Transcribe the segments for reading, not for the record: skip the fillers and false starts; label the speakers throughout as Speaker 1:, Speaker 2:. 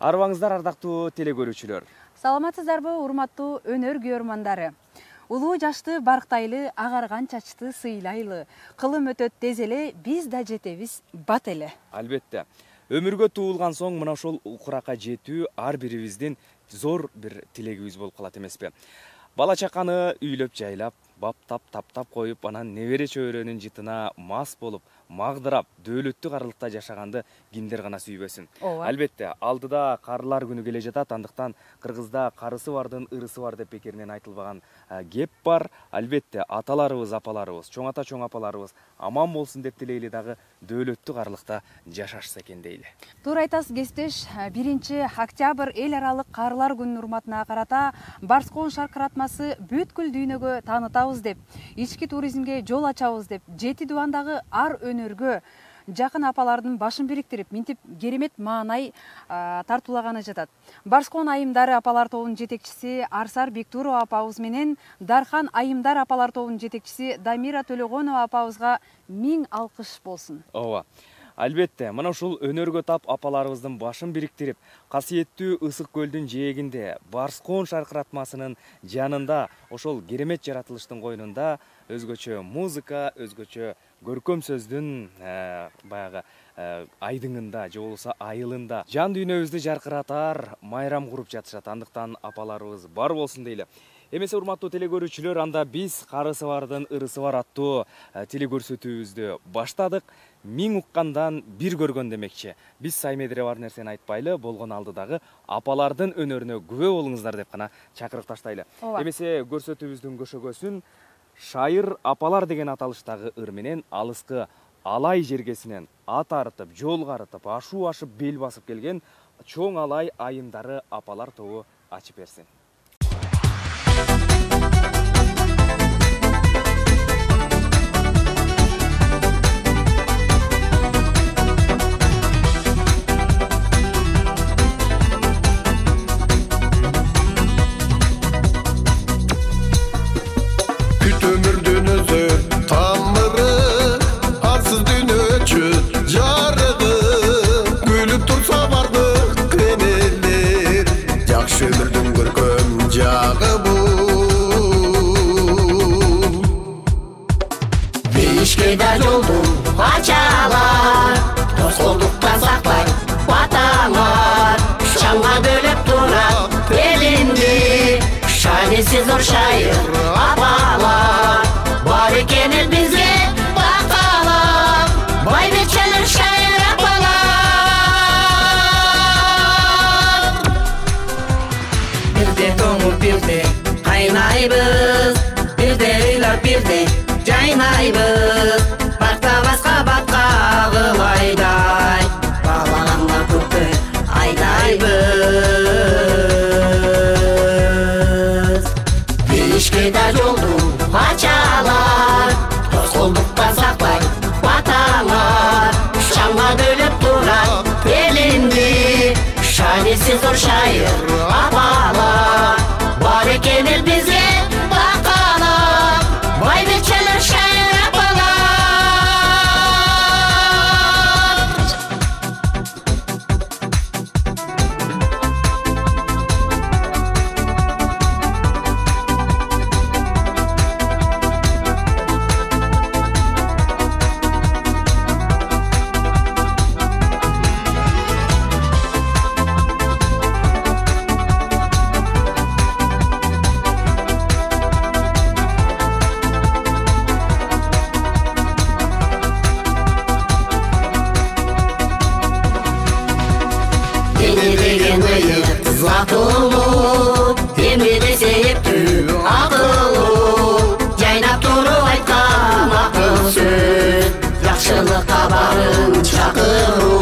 Speaker 1: Арыбаңыздар ардактуу телекөрүүчүлөр.
Speaker 2: Саламатсыздарбы, урматтуу өнөр көрөрмандары. Улуу жашты барктайлы, агарган чачты сыйлайлы, кылым өтөт тез эле, биз да жетебиз бат эле.
Speaker 1: Албетте. Өмүргө туулган соң мына ошол укурака жетүү ар бирибиздин зор бир тилегибиз болуп калат эмеспи? Бала чаканы үйлөп жайлап, баптап, таптап коюп, анан небере чөбөрөнүн жытына мас болуп, магдырап, дөөлөттүү карылыкта жашаганды кимдер гана сүйбөсүн. Албетте, алдыда карылар күнү келе жатат, андыктан кыргызда карысы бардын ырысы бар деп бекеринен айтылбаган кеп бар. Албетте, аталарыбыз, апаларыбыз, чоң ата, чоң апаларыбыз аман болсун деп тилейли, дагы дөөлөттүү карылыкта жашашса экен дейли.
Speaker 2: Туура айтасыз, кесиптеш. 1 октябрь эл аралык карылар күнүнүн урматына карата Барскон шаркыратмасы бүткүл дүйнөгө таанытабыз деп, ички туризмге жол ачабыз деп, 7 дубандагы ар өнөргө жакын апалардын башын бириктирип, минтип керемет маанай тартуулаганы жатат. Барскон айымдары апалар тобунун жетекчиси Арсар Бектурова апабыз менен Дархан айымдар апалар тобунун жетекчиси Дамира Төлөгөнова апабызга 1000 алкыш болсун.
Speaker 1: Ооба. Албетте, мына ушул өнөргө тап апаларыбыздын башын бириктирип, касиеттүү Ысык көлдүн жээгинде, Барскон шаркыратмасынын жанында, ошол керемет жаратылыштын койнунда өзгөчө музыка, өзгөчө көркөм сөздүн баягы айдыңында, же болбосо айылында жан дүйнөбүздү жаркыратар майрам куруп жатышат. Андыктан апаларыбыз бар болсун дейли. Эмесе, урматтуу телекөрүүчүлөр, анда биз карысы бардын ырысы бар аттуу телекөрсөтүүбүздү баштадык. 1000 уккандан бир көргөн демекчи. Биз Саймедире бар нерсени айтпайлы, болгон алдыдагы апалардын өнөрүнө күбө болуңуздар деп гана чакырык таштайлы. Эмесе, көрсөтүүбүздүн көшөгөсүн шайыр апалар деген аталыштагы ыр менен алыскы Алай жергесинен ат арытып, жол карытып, ашуу ашып, бел басып келген чоң Алай айымдары апалар тобу ачып берсин.
Speaker 3: Бейишкеда жолдун ачалар, тоскоолдуктан сактар батаңар, шаңга бөлөп турат элинди, шанеси зор шайыр апалар, бар экен эл бизге бакталар, байбечелер шайыр апалар. Бирде тоңуп бирде кайнайбыз, бирде ыйлап бирде жайнайбыз, бактабаска батка кылайдай, балаганга көккө айдайбыз. Бейишкеда жолдун ачалар, тоскоолдуктан сактар батаңар, шаңга бөлөп турат элинди, шанеси зор шайыр апалар, бар экен эл бизге бакталар, байбечелер шайыр апалар. Затылуу, эмиде септүү акылуу, жайнап туруп айткан акыл сөз, жакшылыкка барын чакыруу.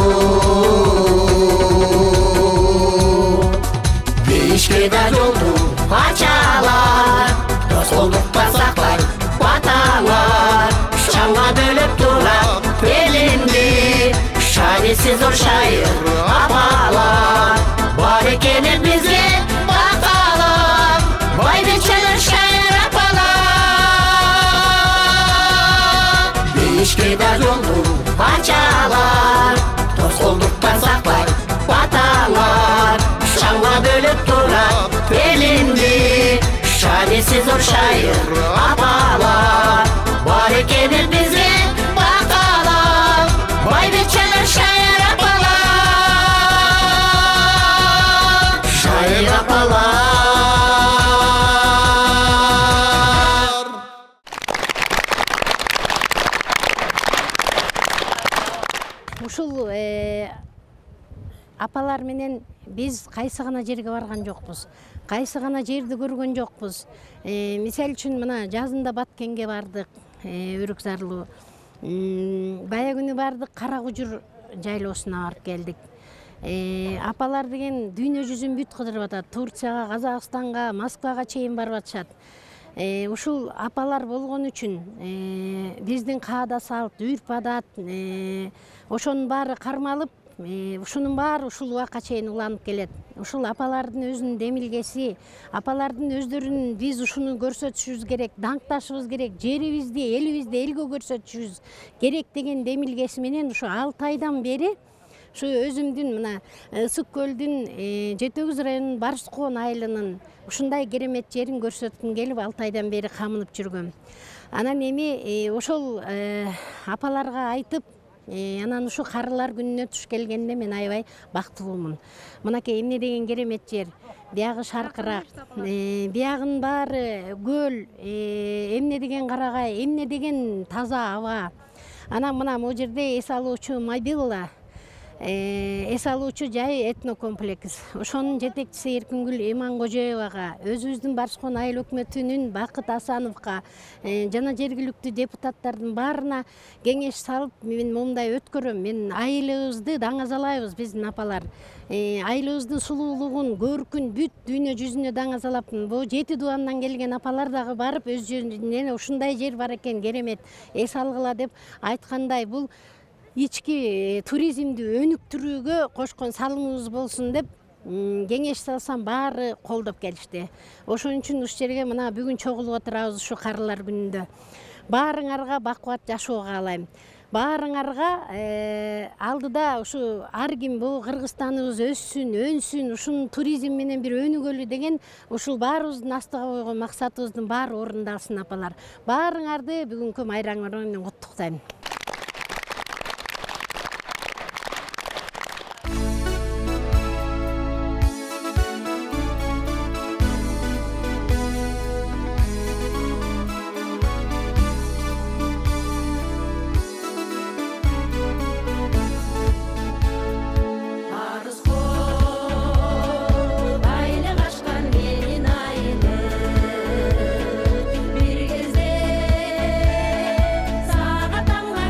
Speaker 3: Бейишкеда жолдун ачалар, тоскоолдуктан сактар батаңар, шаңга бөлөп турат элинди, шанеси зор шайыр апалар, бар экен эл бизге бакталар, байбечелер шайыр апалар. Бейишкеда жолдун ачалар, тоскоолдуктан сактар батаңар, Şanla bölüp duran elindi. Şanesi zor şair apalar. Bari gelin bize bakalım. Vay biçeler şair apalar. Şair apalar.
Speaker 4: Ушул апалар менен биз кайсы гана жерге барган жокпуз, кайсы гана жерди көргөн жокпуз. Мисал үчүн мына жазында Баткенге бардык, Өрүк Зарлуу. Бая күнү бардык, Кара Кужур жайлоосуна барып келдик. Апалар деген дүйнө жүзүн бүт кыдырып атат. Турцияга, Казакстанга, Москвага чейин барып атышат. Ушул апалар болгон үчүн биздин каада салт, үрп адат, ошонун баары кармалып, ушунун баары ушул убакка чейин уланып келет. Ушул апалардын өзүнүн демилгеси, апалардын өздөрүнүн биз ушуну көрсөтүшүбүз керек, даңкташыбыз керек, жерибизди, элибизди элгө көрсөтүшүбүз керек деген демилгеси менен ушу 6 айдан бери ушу өзүмдүн мына Ысык көлдүн Жети Өгүз районунун Барскоон айылынын ушундай керемет жерин көрсөткүм келип 6 айдан бери камынып жүргөм. Анан эми ошол апаларга айтып, анан ушу карылар күнүнө туш келгенде мен аябай бактылуумун. Мынакей эмне деген керемет жер. Биягы шаркырак, биягынын баары көл, эмне деген карагай, эмне деген таза аба. Анан мына могу жерде эс алуучу Мобилла, эс алуучу жай этнокомплекс. Ошонун жетекчиси Эркингүл Иманкожоевага, өзүбүздүн Барскоон айыл өкмөтүнүн Бакыт Асановго жана жергиликтүү депутаттардын баарына кеңеш салып, мен момундай өткөрөм. Мен айылыбызды даңазалайбыз биздин апалар. Айылыбыздын сулуулугун, көркүн бүт дүйнө жүзүнө даңазалап, бу Жети Дубандан келген апалар дагы барып өз жеринен ушундай жер бар экен, керемет, эс алгыла деп айткандай, бул ички туризмди өнүктүрүүгө кошкон салымыбыз болсун деп кеңеш салсам баары колдоп келишти. Ошон үчүн ушул жерге мына бүгүн чогулуп отурабыз ушу карылар күнүндө. Баарыңарга бакубат жашоо каалайм. Баарыңарга алдыда ушу ар ким бул Кыргызстаныбыз өссүн, өнсүн, ушунун туризм менен бир өнүгөлү деген ушул баарыбыздын астыга койгон максатыбыздын баары орундалсын апалар. Баарыңарды бүгүнкү майрамыңар менен куттуктайм.
Speaker 5: Bir кезде сага тамга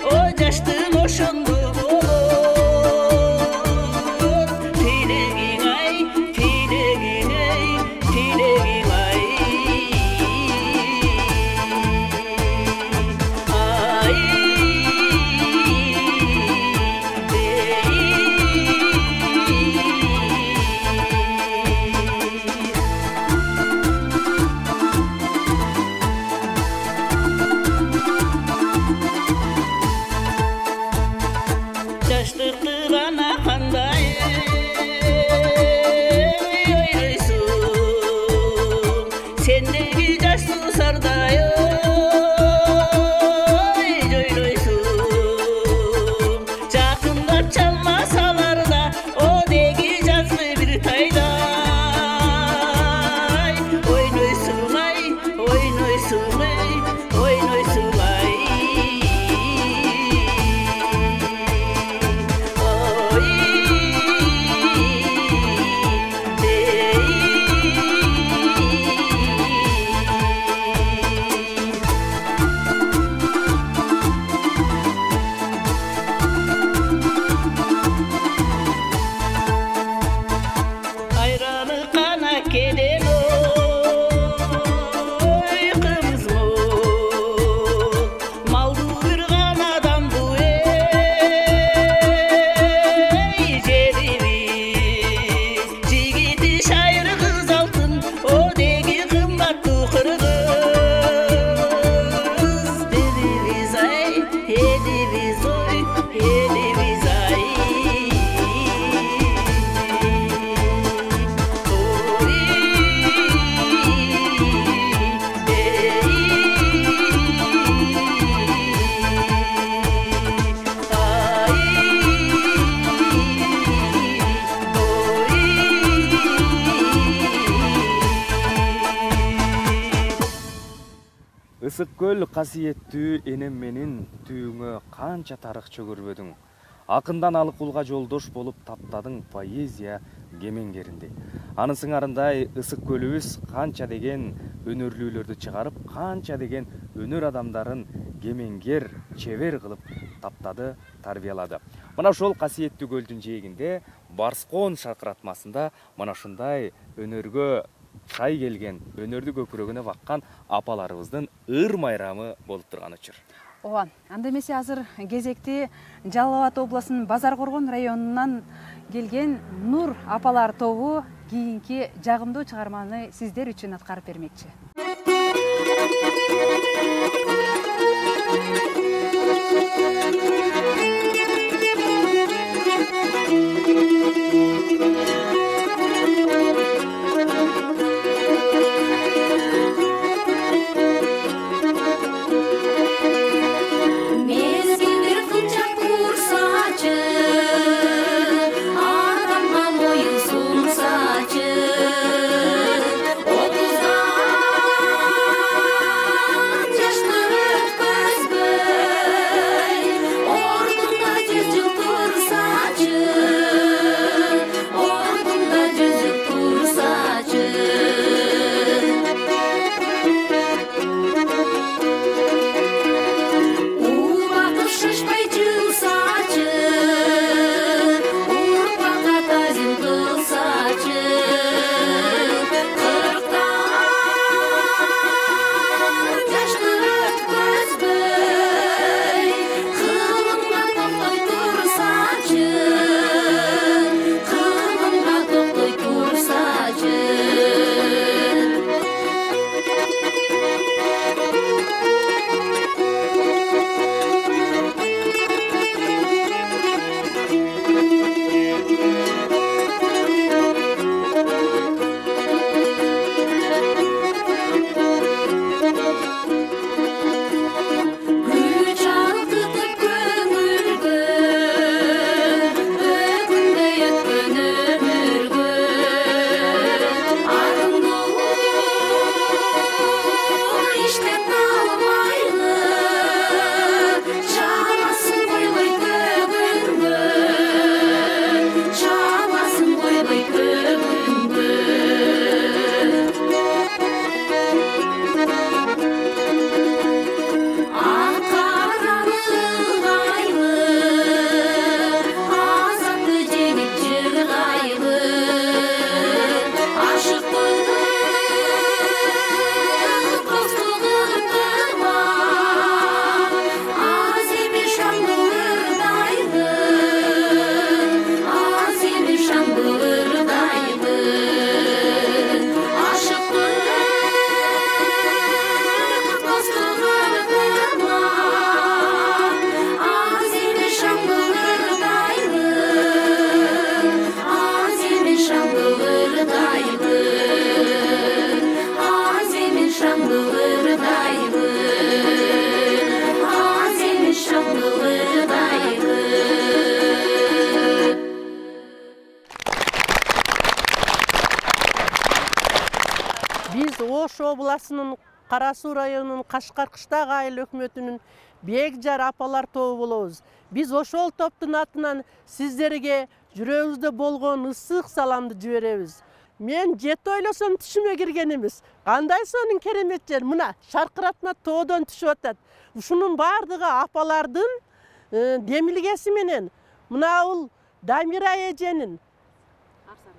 Speaker 5: o жаштың ошондо болот. Тилегиң ай, тилегиң ай, тилегиң ай. Ай, жаштыкты гана кандай ойлойсуң, сендеги жаш суусардай жойлойсуң. Жакындап чалмасалар да о деги жазмы бир тайдай. Ойнойсуң ай, ойнойсуң ай, ойнойсуң ай. Айраны кана келен ой кымыз мол, малды бир гана адамды жерибиз. Жигити шайыр кыз алтын, о деги кымбаттуу кыргыз. Элибиз ай, элибиз ой, элибиз ай.
Speaker 1: Ысык көл касиеттүү энем менин түйүңө канча тарых чөгөрбөдүң. Акындан алыкулга жолдош болуп таптадың поэзия кемеңгеринде. Анын сыңарындай ысык көлүбүз канча деген өнөрлүүлөрдү чыгарып, канча деген өнөр адамдарын кемеңгер, чебер кылып таптады, тарбиялады. Мына ошол касиеттүү көлдүн жээгинде Барскон шаркыратмасында мына ушундай өнөргө шай келген, өнөрдү көкүрөгүнө баккан апаларыбыздын ыр майрамы болуп турган учур.
Speaker 2: Ооба, анда эмесе азыр кезекти Жалал Абад облусунун Базар Коргон районунан келген Нур апалар тобу кийинки жагымдуу чыгарманы сиздер үчүн аткарып бермекчи.
Speaker 3: Mezgildir kılçak kursaçı, adamma moyun sumsaçı. Otuzdan
Speaker 6: Ош обласынын Кара Суу районунун Кашкар Кыштак айыл өкмөтүнүн Бекжар апалар тобу болобуз. Биз ошол топтун атынан сиздерге жүрөгүбүздө болгон ысык саламды жиберебиз. Мен жети ойлосом түшүмө кирген эмес. Кандай сонун керемет жер. Мына шаркыратма тоодон түшүп атат. Ушунун баардыгы апалардын демилгеси менен, мына бул Дамира эженин,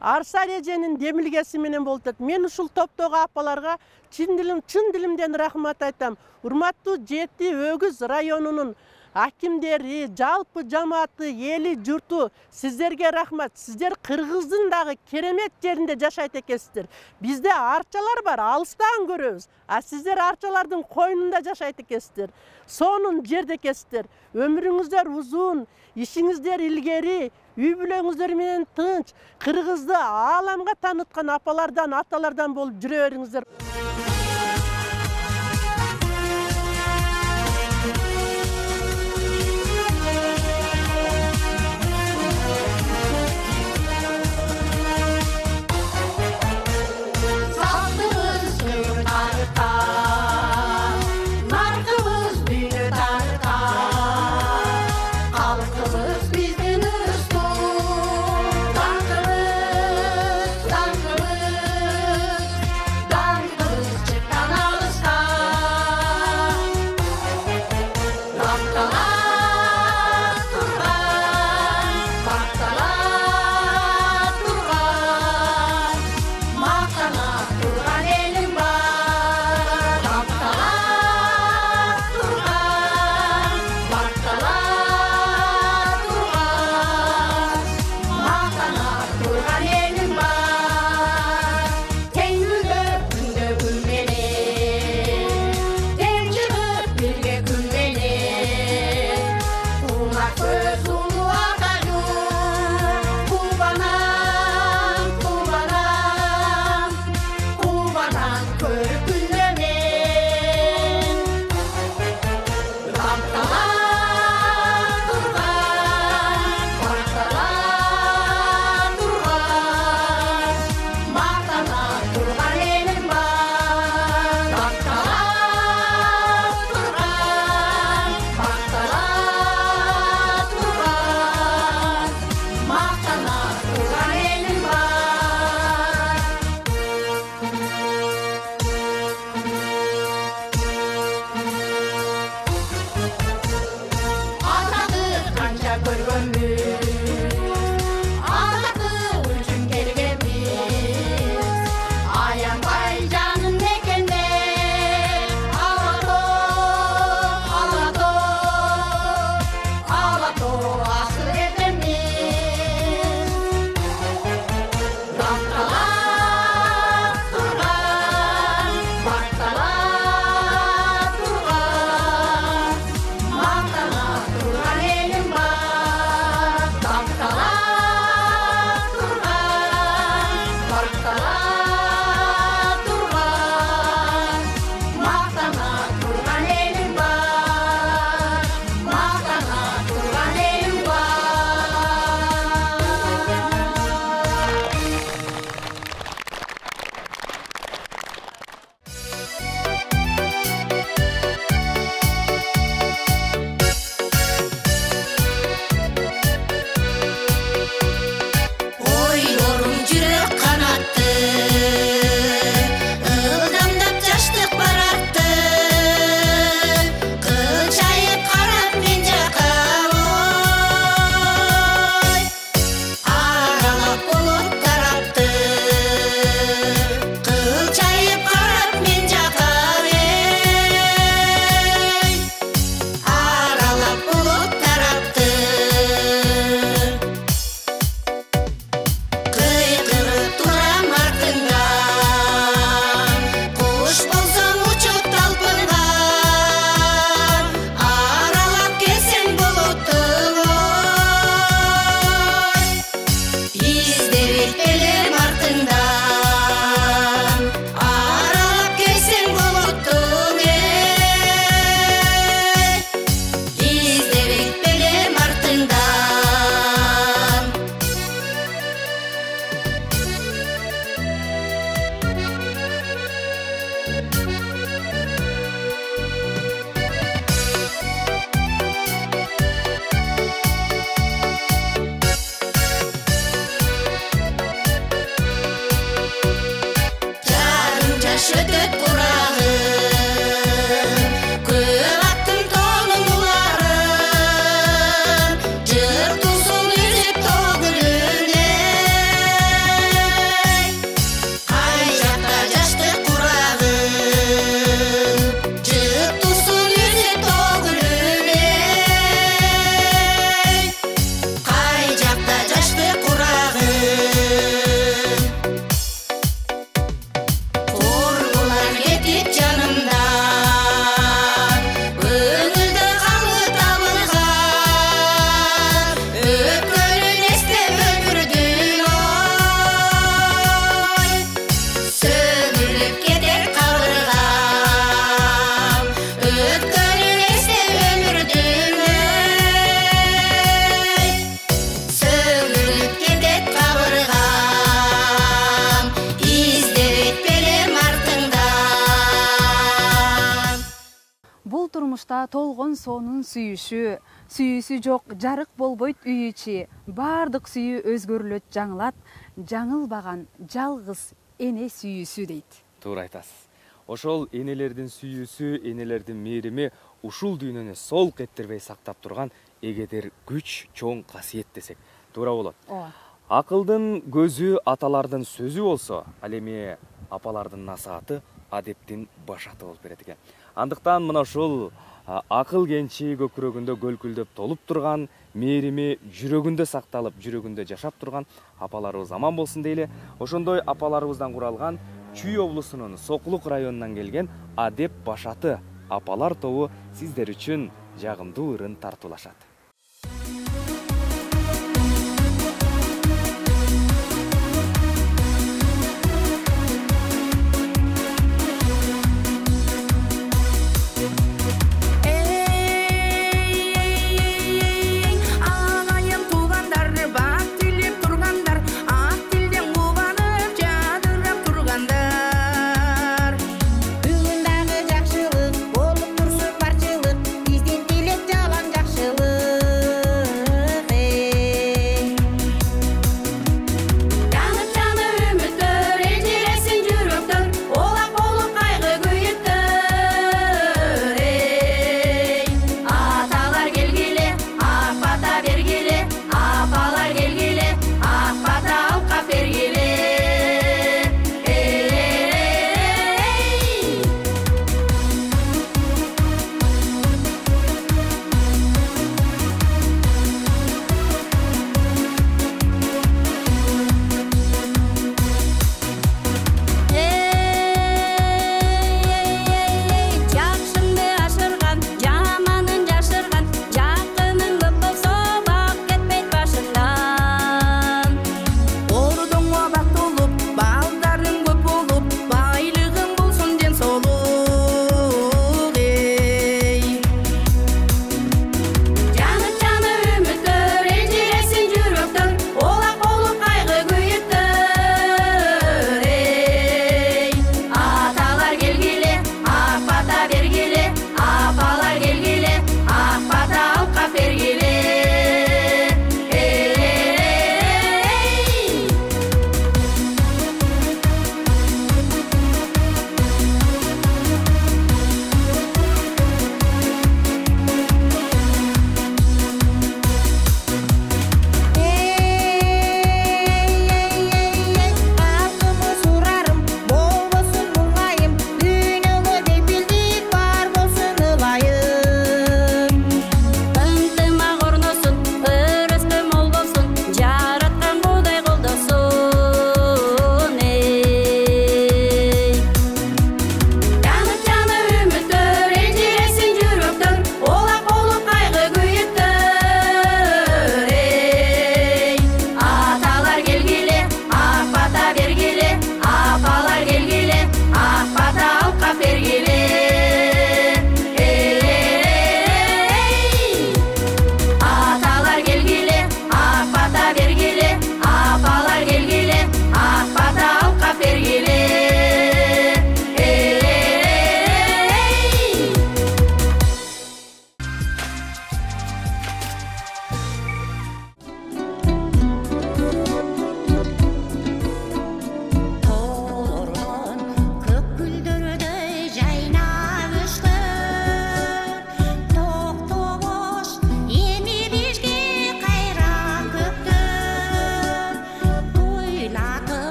Speaker 6: Арсар эженин демилгеси менен болуп атат. Мен ушул топтогу апаларга чын дилимден рахмат айтам. Урматтуу Жети Өгүз районунун акимдери, жалпы жамааты, эли, журту, сиздерге рахмат. Сиздер Кыргыздын дагы керемет жеринде жашайт экенсиздер. Бизде арчалар бар, алыстан көрөбүз. А сиздер арчалардын койнунда жашайт экенсиздер. Сонун жерде экенсиздер. Өмүрүңүздөр узун, ишиңиздер илгери, үй бүлөңүздөр менен тынч, Кыргызды ааламга тааныткан апалардан, аталардан болуп жүрө бериңиздер.
Speaker 2: Анда толгон сонун сүйүшү, сүйүүсү жок жарык болбойт үй ичи. Бардык сүйүү өзгөрүлөт, жаңылат, жаңылбаган жалгыз эне сүйүүсү дейт.
Speaker 1: Туура айтасыз. Ошол энелердин сүйүүсү, энелердин мээрими ушул дүйнөнү солк эттирбей сактап турган эгедер күч, чоң касиет десек туура болот.
Speaker 2: Ооба.
Speaker 1: Акылдын көзү аталардын сөзү болсо, ал эми апалардын насааты адептин башаты болуп берет экен. Андыктан мына ушул акыл кенчи көкүрөгүндө көлкүлдөп толуп турган, мээрими жүрөгүндө сакталып, жүрөгүндө жашап турган апаларыбыз аман болсун дейли. Ошондой апаларыбыздан куралган Чүй облусунун Сокулук районунан келген адеп башаты апалар тобу сиздер үчүн жагымдуу ырын тартуулашат.
Speaker 7: Бүгүн дагы жакшылык болуп турсун барчылык, биздин тилек жалаң жакшылык.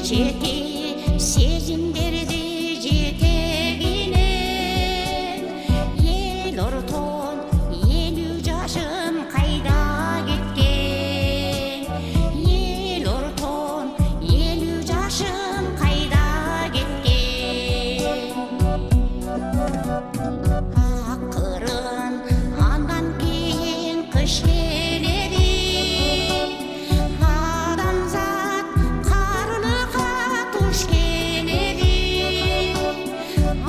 Speaker 7: жете сезімдерді жетегінен ел ұртын елу жашын қайда кеткен ел ұртын елу жашын қайда кеткен ақырын андан кейін қыш келеді адамзат қарлыға туш келеді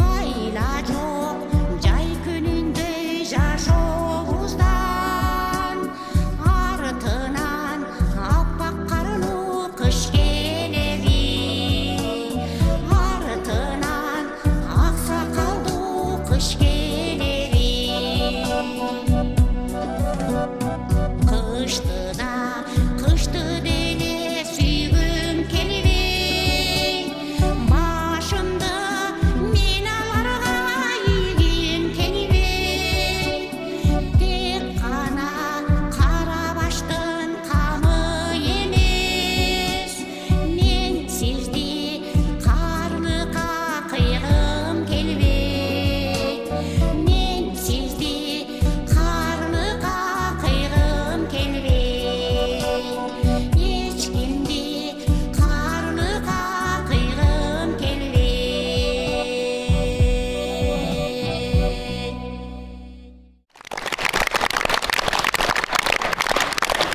Speaker 7: айла жоқ жай күніндей жашоғыздан артынан аппақ қарлы қыш келеді артынан ақ сақалды қыш келеді қышты дене сүйгім келбей башымды мен аларға игім келбей тек қана қара баштың қамы емес мен сізді қарлыға қиғым келбей мен сізді қарлыға қиғым келбей ешкімді қарлыға қиғым келбей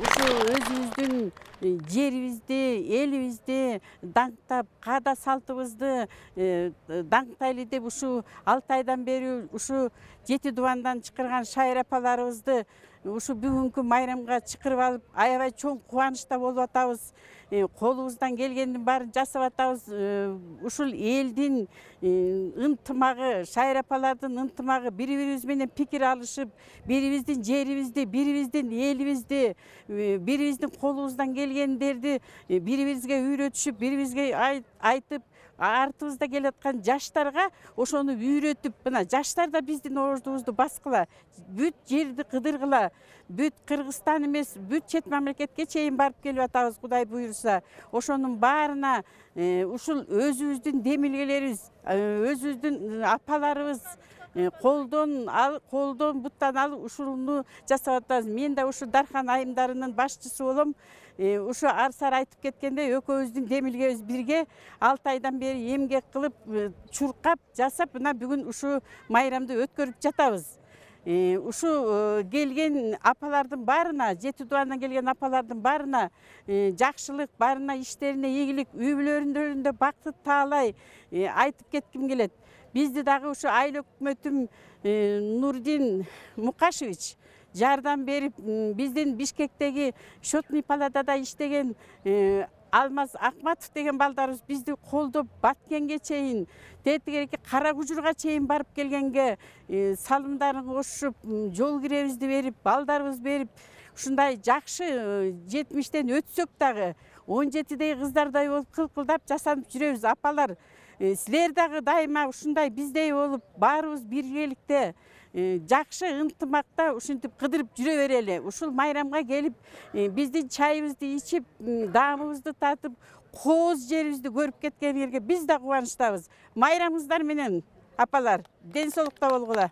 Speaker 6: ушу өзүбүздүн жерибизди элибизди даңктап каада салтыбызды даңктайлы деп ушу 6 айдан бери ушу жети дубандан чакырган шайыр апаларыбызды ушу бүгүнкү майрамга чакырып алып аябай чоң кубанычта болуп атабыз. Колубуздан келгендин баарын жасап атабыз. Ушул элдин ынтымагы, шайыр апалардын ынтымагы, бири-бирибиз менен пикир алышып, бирибиздин жерибизди, бирибиздин элибизди, бирибиздин колубуздан келгендерди бири-бирибизге үйрөтүшүп, бири-бирибизге айтып, артыбызда келаткан жаштарга ошону үйрөтүп, мына жаштар да биздин ооздубузду баскыла, бүт жерди кыдыргыла, бүт Кыргызстан эмес, бүт чет мамлекетке чейин барып келип атабыз, Кудай буйруса. Ошонун баарына ушул өзүбүздүн демилгелерибиз, өзүбүздүн апаларыбыз колдон буттан алып ушуну жасап атабыз. Мен да ушу дархан айымдарынын башчысы болом. Ушу арсар айтып кеткендей, экөөбүздүн демилгебиз бирге 6 айдан бери эмгек кылып, чуркап, жасап, мына бүгүн ушу майрамды өткөрүп жатабыз. Ушу келген апалардын баарына, жети дубандан келген апалардын баарына жакшылык, баарына иштерине ийгилик, үй бүлөлөрүндө бакыт таалай айтып кетким келет. Бизди дагы ушу айыл өкмөтүм Нурдин Мукашевич жардам берип, биздин Бишкектеги Шотный палатада иштеген Алмаз Акматов деген балдарыбыз бизди колдоп, Баткенге чейин, тетигереки Кара Кужурга чейин барып келгенге салымдарын кошуп, жол киребизди берип, балдарыбыз берип, ушундай жакшы 70тен өтсөк дагы 17дей кыздардай болуп кылкылдап жасанып жүрөбүз. Апалар, силер дагы дайыма ушундай биздей болуп, баарыбыз биргеликте жакшы ынтымакта ушинтип кыдырып жүрө берели. Ушул майрамга келип, биздин чайыбызды ичип, даамыбызды татып, кооз жерибизди көрүп кеткениңерге биз да кубанычтабыз. Майрамыңыздар менен, апалар, ден соолукта болгула.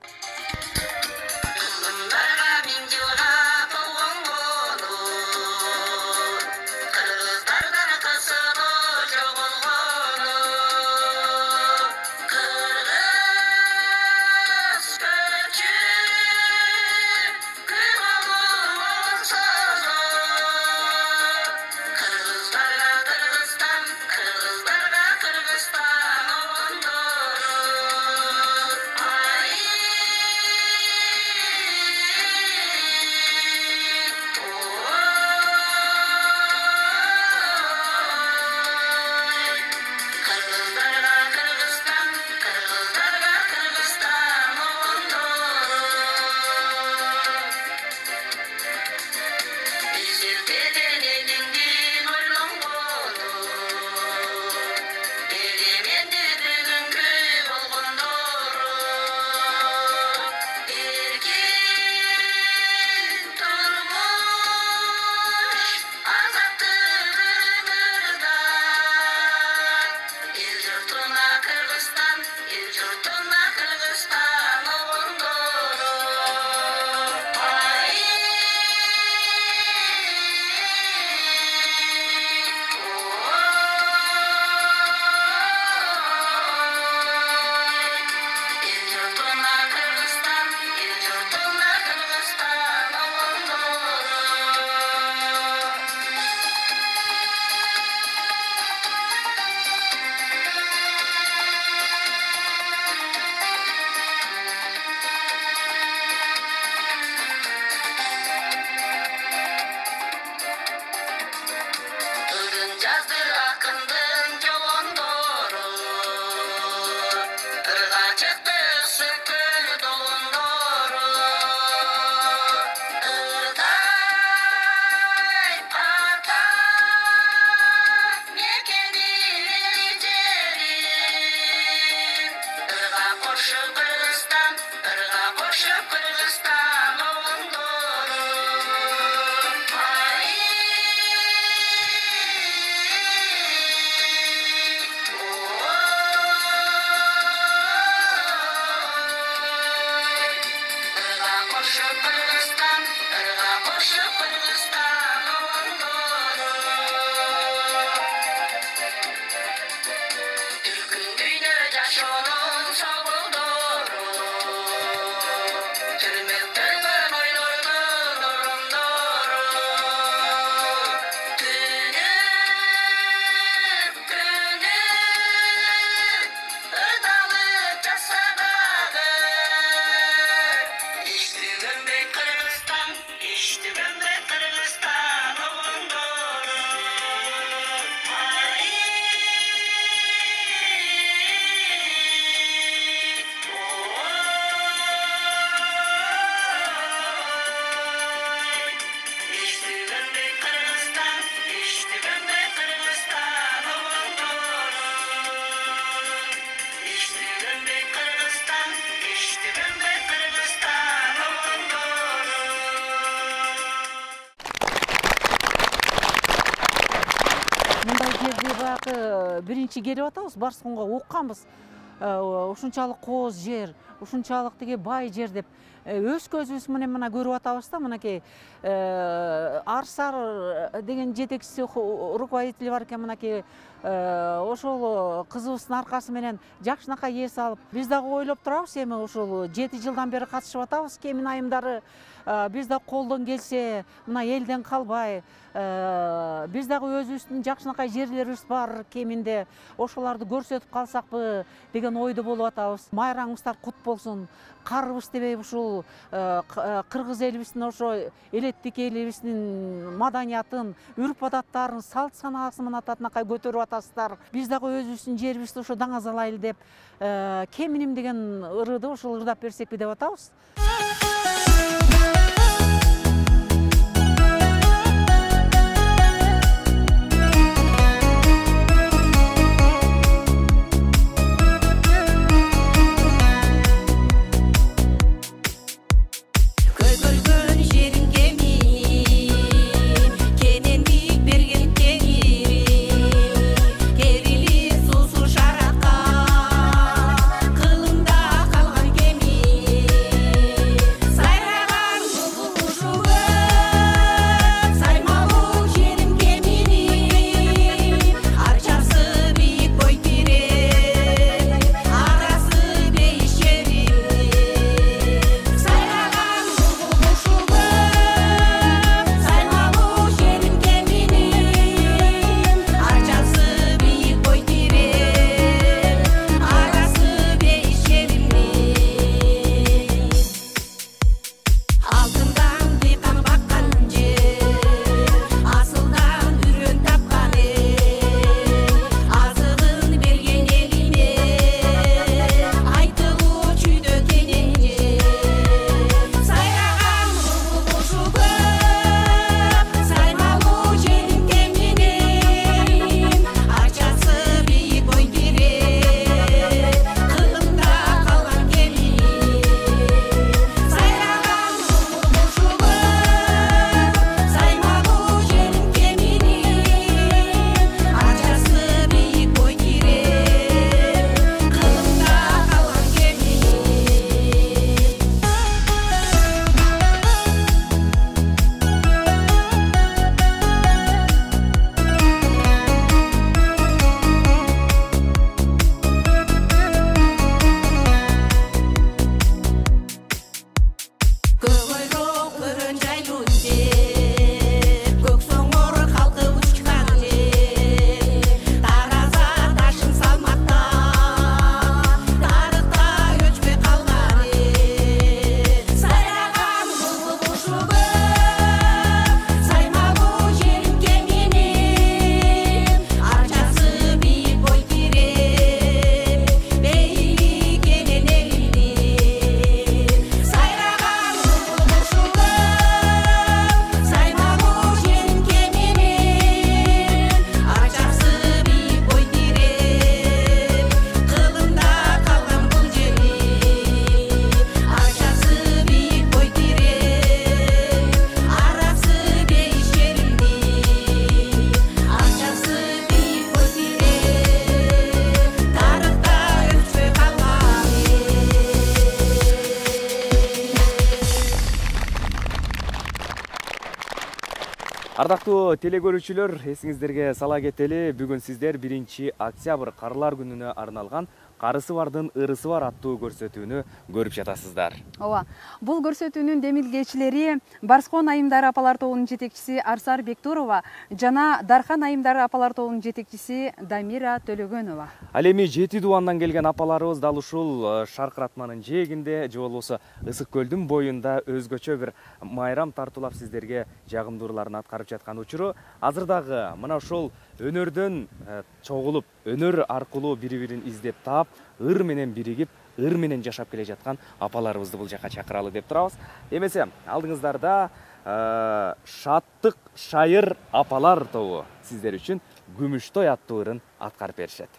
Speaker 8: баягы биринчи келип атабыз Барсконго укканбыз. Ушунчалык кооз жер, ушунчалык тиги бай жер деп өз көзүбүз менен мына көрүп атабыз да. Мынакей Арсар деген жетекчиси руководители бар экен. Мынакей ошол кызыбыздын аркасы менен жакшынакай эс алып, биз дагы ойлоп турабыз, эми ушул 7 жылдан бери катышып атабыз кемин айымдары. Биз да колдон келсе, мына элден калбай, биз дагы өзүбүздүн жакшынакай жерлерибиз бар кеминде, ошолорду көрсөтүп калсакпы деген ойдо болуп атабыз. Майрамыңыздар кут болсун. Карыбыз дебей ушул кыргыз элибиздин ошо элеттик элибиздин маданиятын, үрп адаттарын, салт санаасын мына татынакай көтөрүп атасыздар. Биз дагы өзүбүздүн жерибизди ошо даңазалайлы деп, кеминим деген ырды ошол ырдап берсекпи деп атабыз.
Speaker 1: Ардактуу телекөрүүчүлөр, эсиңиздерге сала кетели, бүгүн сиздер 1 октябрь Карылар күнүнө арналган Карысы бардын ырысы бар аттуу көрсөтүүнү көрүп жатасыздар.
Speaker 2: Ооба, бул көрсөтүүнүн демилгечилери Барскон айымдары апалар тобунун жетекчиси Арсар Бектурова жана Дархан айымдары апалар тобунун жетекчиси Дамира Төлөгөнова.
Speaker 1: Ал эми 7 дубандан келген апаларыбыз дал ушул шаркыратманын жээгинде, же болбосо Ысык көлдүн боюнда өзгөчө бир майрам тартуулап сиздерге жагымдууларын аткарып жаткан учуру. Азыр дагы мына ушул өнөрдөн чогулуп, өнөр аркылуу бири-бирин издеп таап, ыр менен биригип, ыр менен жашап келе жаткан апаларыбызды бул жака чакыралы деп турабыз. Эмесе, алдыңыздарда Шаттык Шайыр апалар тобу сиздер үчүн Күмүштой аттуу ырын аткарып беришет.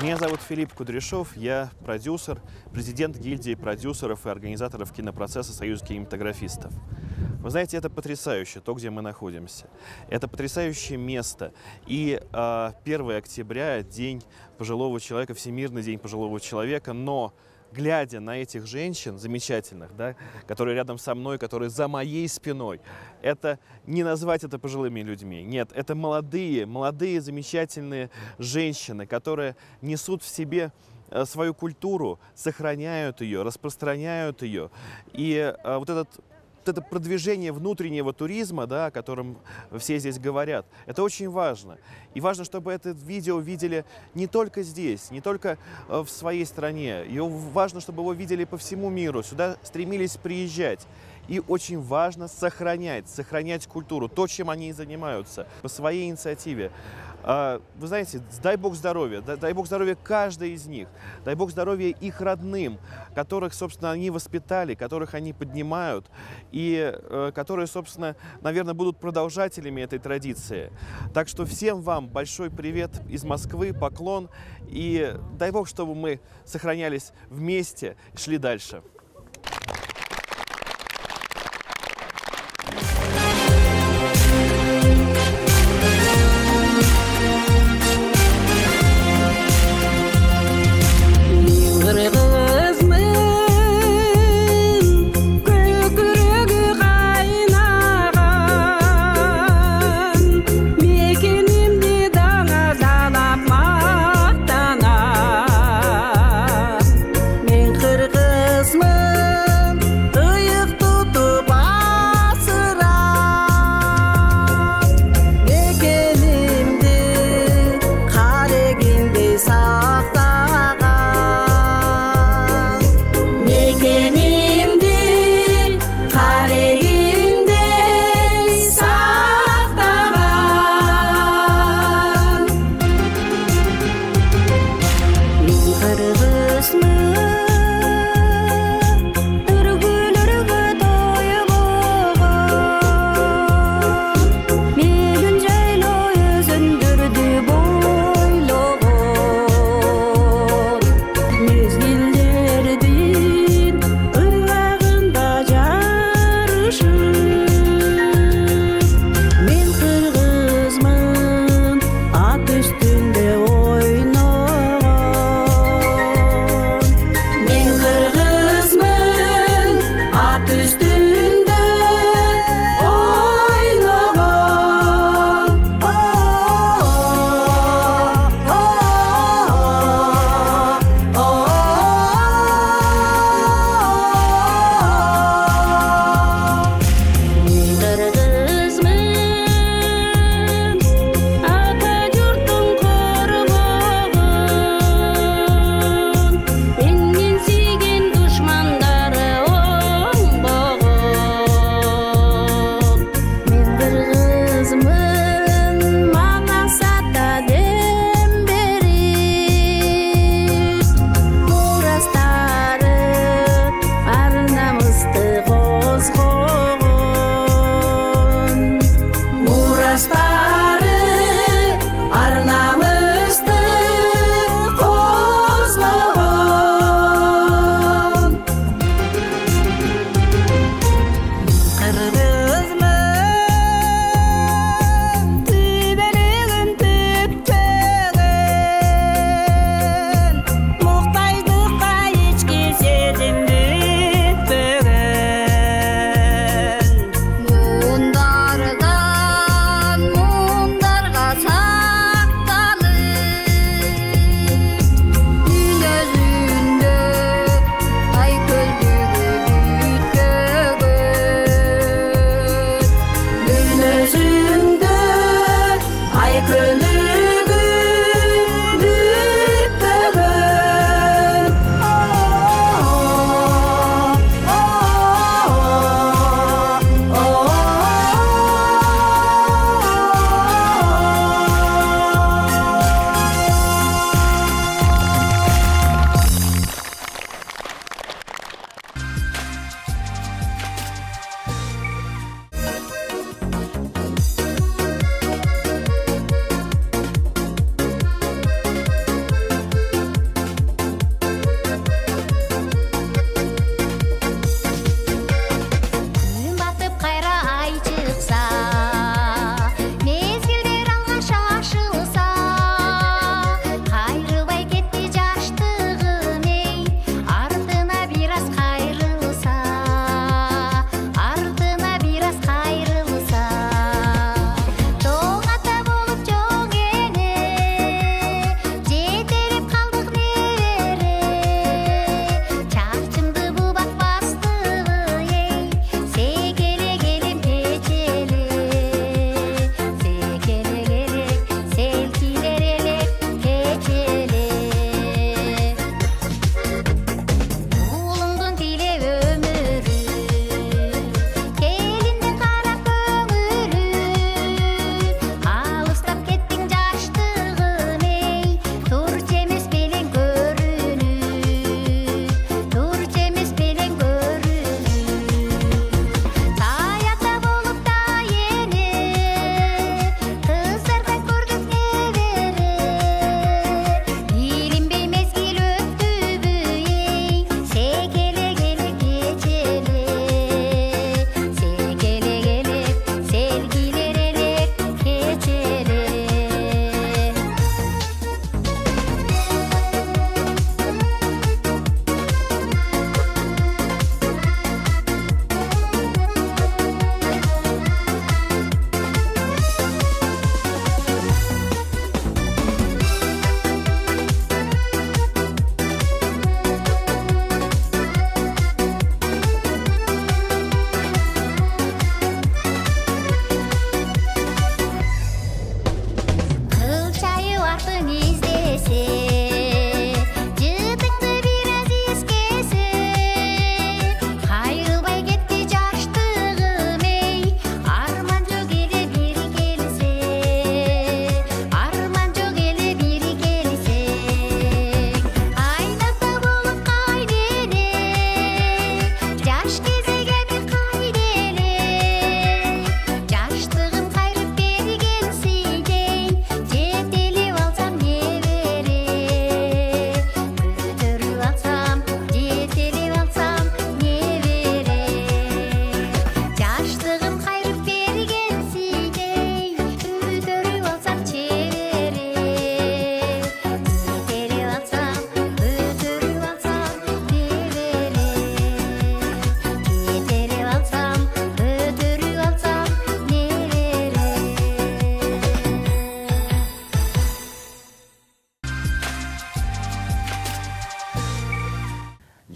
Speaker 9: Меня зовут Филипп Кудряшов, я продюсер, президент гильдии продюсеров и организаторов кинопроцесса Союза кинематографистов. Вы знаете, это потрясающе, то, где мы находимся. Это потрясающее место. И 1 октября, День пожилого человека, Всемирный день пожилого человека, но глядя на этих женщин замечательных, да, которые рядом со мной, которые за моей спиной, это не назвать это пожилыми людьми. Нет, это молодые замечательные женщины, которые несут в себе свою культуру, сохраняют ее, распространяют ее. И вот это продвижение внутреннего туризма, да, о котором все здесь говорят, это очень важно. И важно, чтобы это видео видели не только здесь, не только в своей стране. И важно, чтобы его видели по всему миру. Сюда стремились приезжать. И очень важно сохранять культуру, то, чем они и занимаются, по своей инициативе. Вы знаете, дай Бог здоровья каждой из них, дай Бог здоровья их родным, которых, собственно, они воспитали, которых они поднимают, и которые, собственно, наверное, будут продолжателями этой традиции. Так что всем вам большой привет из Москвы, поклон, и дай Бог, чтобы мы сохранялись вместе и шли дальше.
Speaker 5: Мен қырғызмын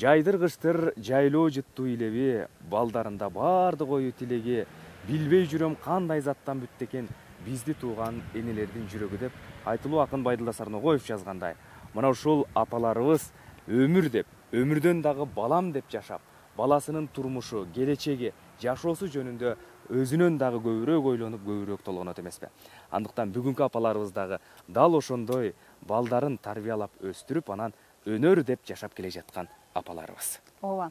Speaker 1: Жайдыр кыштыр жайлоо жыттуу илеби, балдарында бардык ою тилеги, билбей жүрөм кандай заттан бүттү экен бизди тууган энелердин жүрөгү деп айтылуу акын Байдылда Сарногоев жазгандай. Мына ушул апаларыбыз өмүр деп, өмүрдөн дагы балам деп жашап, баласынын турмушу, келечеги, жашоосу жөнүндө өзүнөн дагы көбүрөөк ойлонуп, көбүрөөк толгонот эмеспи? Андыктан бүгүнкү апаларыбыз дагы дал ошондой балдарын тарбиялап өстүрүп, анан өнөр деп жашап келе жаткан апаларыбыз.
Speaker 2: Ооба.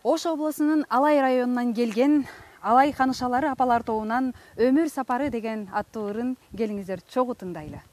Speaker 2: Ош облусунун Алай районунан келген Алай ханышалары апалар тобунан Өмүр сапары деген аттуу ырын келиңиздер чогуу тыңдайлы.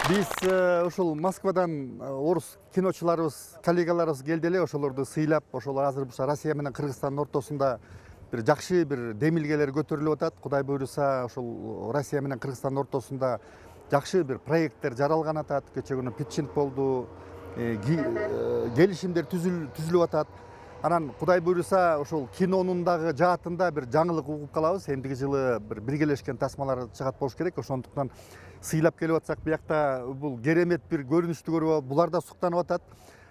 Speaker 10: Биз ошол Москвадан орус киночуларыбыз, коллегаларыбыз келди эле, ошолорду сыйлап, ошол азыр буша Россия менен Кыргызстандын ортосунда бир жакшы бир демилгелер көтөрүлүп атат. Кудай буйруса, ошол Россия менен Кыргызстандын ортосунда жакшы бир проекттер жаралган атат. Кече күнү питчинг болду, келишимдер түзүлүп атат. Анан Кудай буйруса, ошол кинонун дагы жаатында бир жаңылык угуп калабыз. Эмдиги жылы бир биргелешкен тасмалар чыгат болуш керек. Ошондуктан сыйлап келип атсак, биякта бул керемет бир көрүнүштү көрүп, булар да суктанып атат.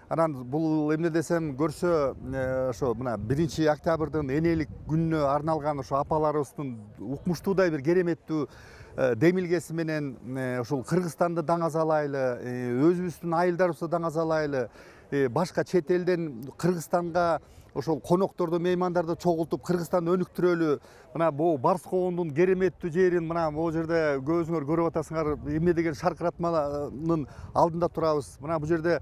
Speaker 10: Анан бул эмне десем, көрсө ошо мына 1 октябрдын энелик күнүнө арналган ошо апаларыбыздын укмуштуудай бир кереметтүү демилгеси менен ошол Кыргызстанды даңазалайлы, өзүбүздүн айылдарыбызды даңазалайлы, башка чет элден Кыргызстанга ошол конокторду, меймандарды чогултуп Кыргызстанды өнүктүрөлү. Мына бул Барскоондун кереметтүү жерин мына бул жерде көзүңөр көрүп атасыңар. Эмне деген шаркыратманын алдында турабыз. Мына бул жерде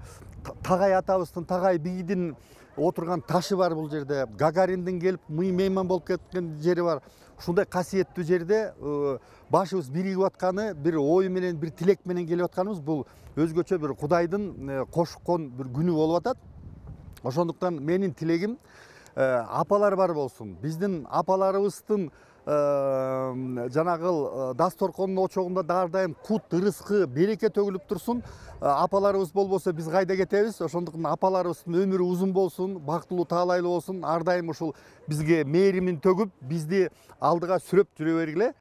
Speaker 10: Тагай атабыздын, Тагай бийдин отурган ташы бар бул жерде. Гагариндин келип мейман болуп кеткен жери бар. Ушундай касиеттүү жерде башыбыз биригип атканы, бир ой менен, бир тилек менен келип атканыбыз бул өзгөчө бир Кудайдын кошкон бир күнү болуп атат. Ошондуктан менин тилегим апалар бар болсун. Биздин апаларыбыздын жанагыл дасторкондун очогунда дар дайым кут, ырыскы, береке төгүлүп турсун. Апаларыбыз болбосо биз кайда кетебиз? Ошондуктан апаларыбыздын өмүрү узун болсун, бактылуу, таалайлуу болсун. Ар дайым ушул бизге мээримин төгүп, бизди алдыга сүрөп жүрө бергиле.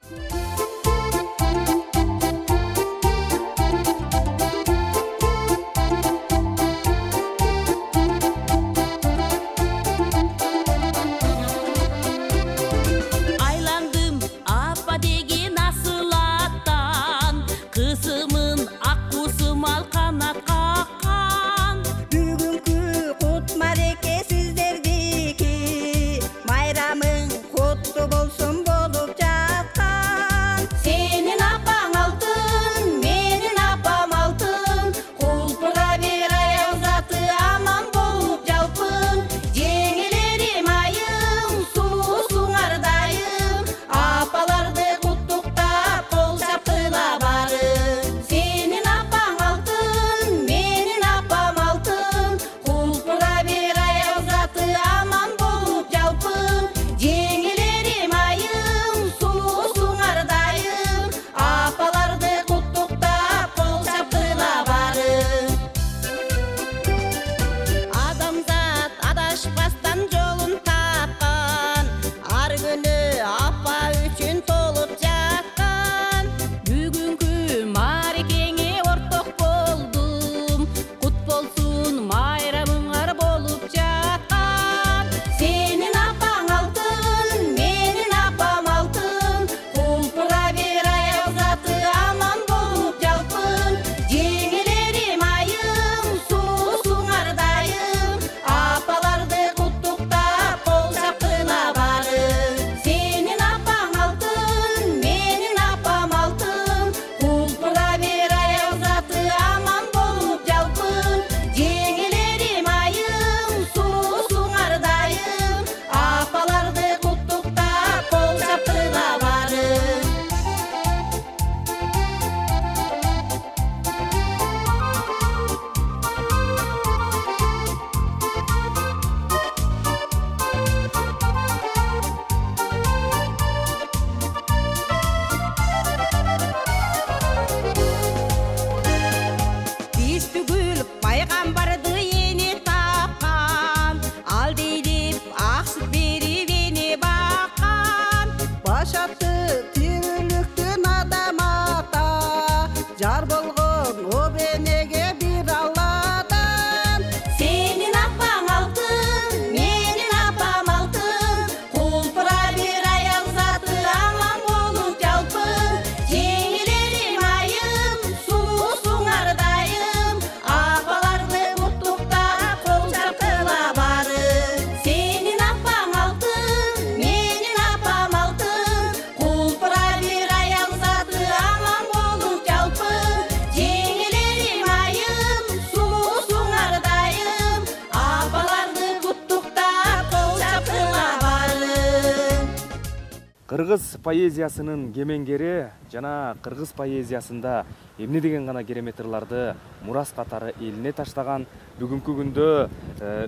Speaker 1: Кыргыз поэзиясынын кемеңгери жана кыргыз поэзиясында эмне деген гана керемет ырларды мурас катары элине таштаган, бүгүнкү күндө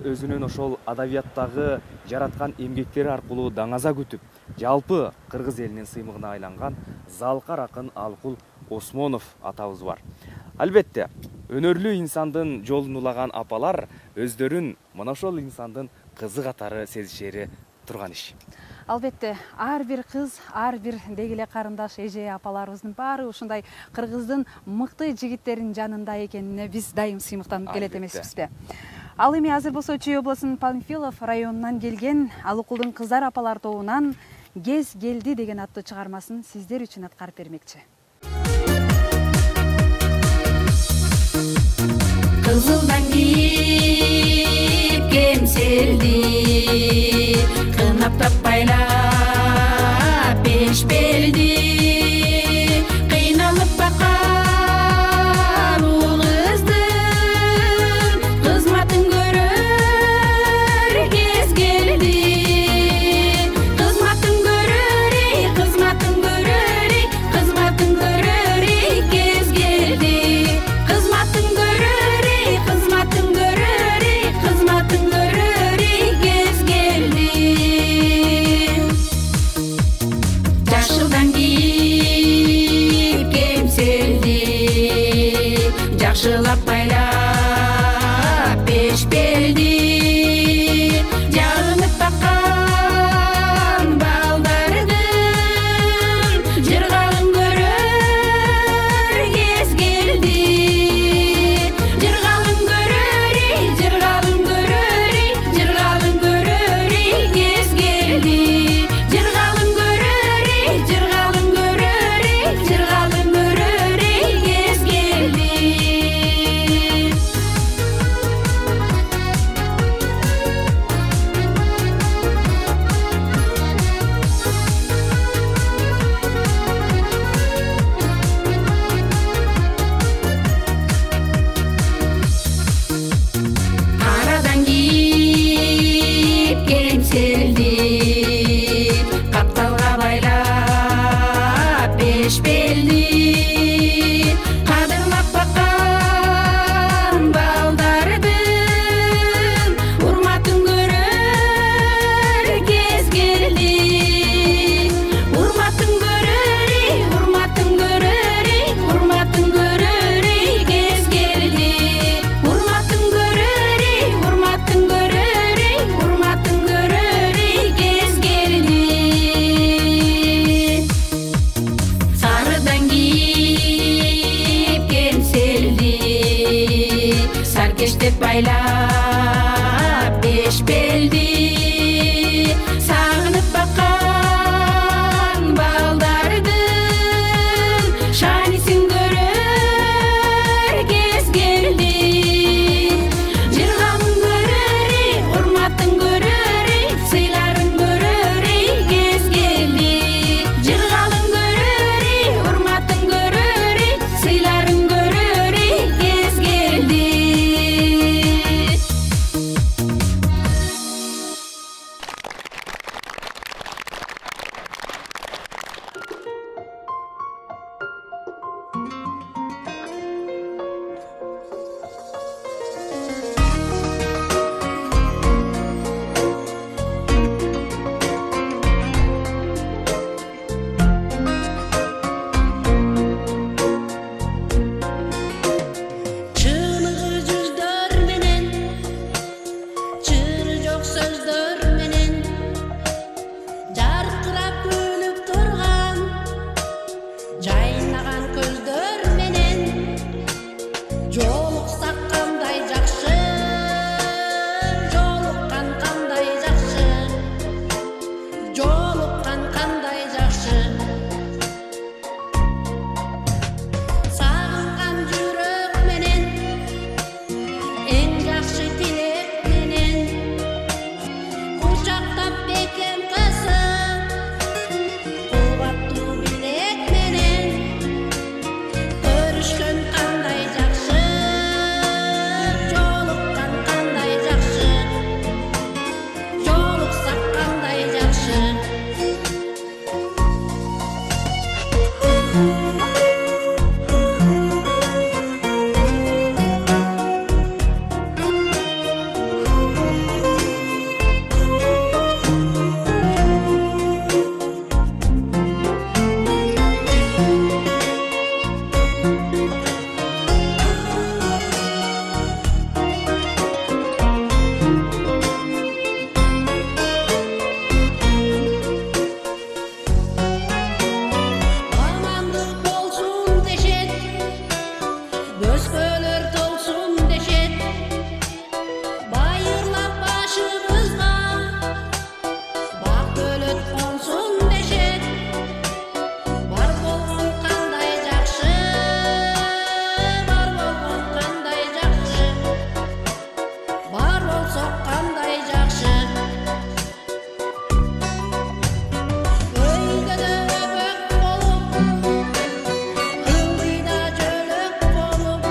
Speaker 1: өзүнүн ошол адабияттагы жараткан эмгектери аркылуу даңаза күтүп, жалпы кыргыз элинин сыймыгына айланган залкар акын Алкул Осмонов атабыз бар. Албетте, өнөрлүү инсандын жолун улаган апалар өздөрүн мына ошол инсандын кызы катары сезишери турган иш.
Speaker 2: Албетте, ар бир кыз, ар бир дегеле карындаш эже апаларыбыздын баары ушундай кыргыздын мыкты жигиттеринин жанында экенине биз дайым сыймыктанып келет эмеспизби? Ал эми азыр болсо Чүй облусунун Панфилов районунан келген Алыкулдун кыздар апалар тобунан Кез келди деген аттуу чыгармасын сиздер үчүн аткарып бермекчи.
Speaker 3: Кызылдан кийип кемселди, кынап таппайлап беш белди, кыйналып баккан ул кыздын кызматын көрөр кез келди, кызматын көрөр, кызматын көрөр, кызматын көрөр кез келди, кызматын көрөр, кызматын көрөр, кызматын көрөр. жакшылап байлап бешпелди жагынып баккан балдардын жыргалын көрөр кез келди жыргалын көрөр жыргалын көрөр жыргалын көрөр кез келди жыргалын көрөр жыргалын көрөр жыргалын көрөр кез келди Карадан кийип кеңселди капталга байлап бешпелди кадырлап баккан балдардын урматын көрөр кез келди урматын көрөр урматын көрөр урматын көрөр кез келди урматын көрөр урматын көрөр урматын көрөр кез келди сарыдан кийип кемселди саркештеп байлап бешпелди сагынып баккан балдардын шанисин көрөр кез келди жыргалын көрөр урматын көрөр сыйларын көрөр кез келди жыргалын көрөр урматын көрөр сыйларын көрөр кез келди
Speaker 7: Чыныгы жүздөр менен чыры жок сөздөр менен жаркырап күлүп турган жайнаган көздөр менен жолуксак кандай жакшы жолуккан кандай жакшы жолуккан кандай жакшы сагынган жүрөк менен эң жакшы тилек менен кучактап бекем кысып кубаттуу билек менен көрүшкөн кандай жакшы жолуккан кандай жакшы жолуксак кандай жакшы Амандык болсун дешет бөскөлөр толсун дешет байырлап башыбызга бак дөлөт консун дешет бар болгон кандай жакшы бар болгон кандай жакшы бар болсок кандай жакшы Öygöde öbök bolup, ılgıyda jölök bolup,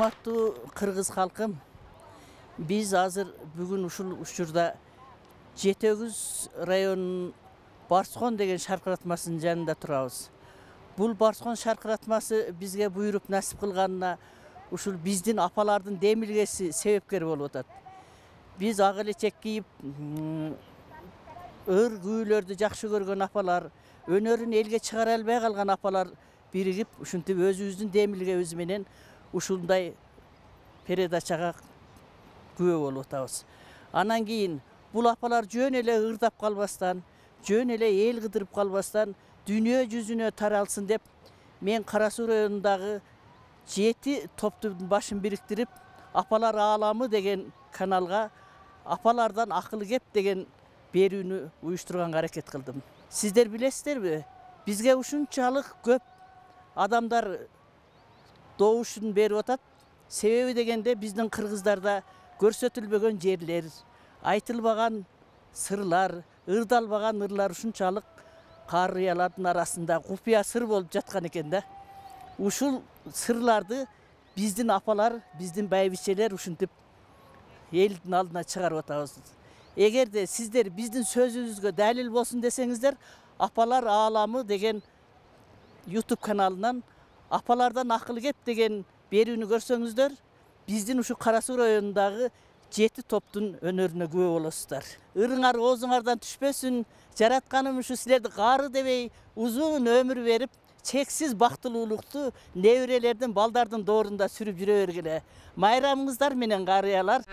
Speaker 6: урматтуу кыргыз халкым, биз азыр бүгүн ушул учурда Жетөгүз районунун Барскон деген шаркыратмасынын жанында турабыз. Бул Барскон шаркыратмасы бизге буйруп насип кылганына ушул биздин апалардын демилгеси себепкер болуп атат. Биз ак элечек кийип, ыр күүлөрдү жакшы көргөн апалар, өнөрүн элге чыгара албай калган апалар биригип, ушинтип өзүбүздүн демилгебиз менен ушундай передачага күбө болуп атабыз. Анан кийин бул апалар жөн эле ырдап калбастан, жөн эле эл кыдырып калбастан дүйнө жүзүнө таралсын деп мен Кара Суу районундагы 7 топтун башын бириктирип, Апалар ааламы деген каналга апалардан акыл кеп деген берүүнү уюштурганга аракет кылдым. Сиздер билесиздерби? Бизге ушунчалык көп адамдар добушун берип атат. Себеби дегенде биздин кыргыздарда көрсөтүлбөгөн жерлер, айтылбаган сырлар, ырдалбаган ырлар ушунчалык карыялардын арасында купуя сыр болуп жаткан экен да. Ушул сырларды биздин апалар, биздин байбичелер ушинтип элдин алдына чыгарып атабыз. Эгерде сиздер биздин сөзүбүзгө далил болсун десеңиздер, Апалар ааламы деген YouTube каналынан апалардан акыл кеп деген берүүнү көрсөңүздөр, биздин ушу Кара Суу районундагы 7 топтун өнөрүнө күбө болосуздар. Ырыңар оозуңардан түшпөсүн, жаратканым ушу силерди кары дебей узун өмүр берип, чексиз бактылуулукту неберелердин, балдардын доорунда сүрүп жүрө бергиле. Майрамыңыздар менен карыялар.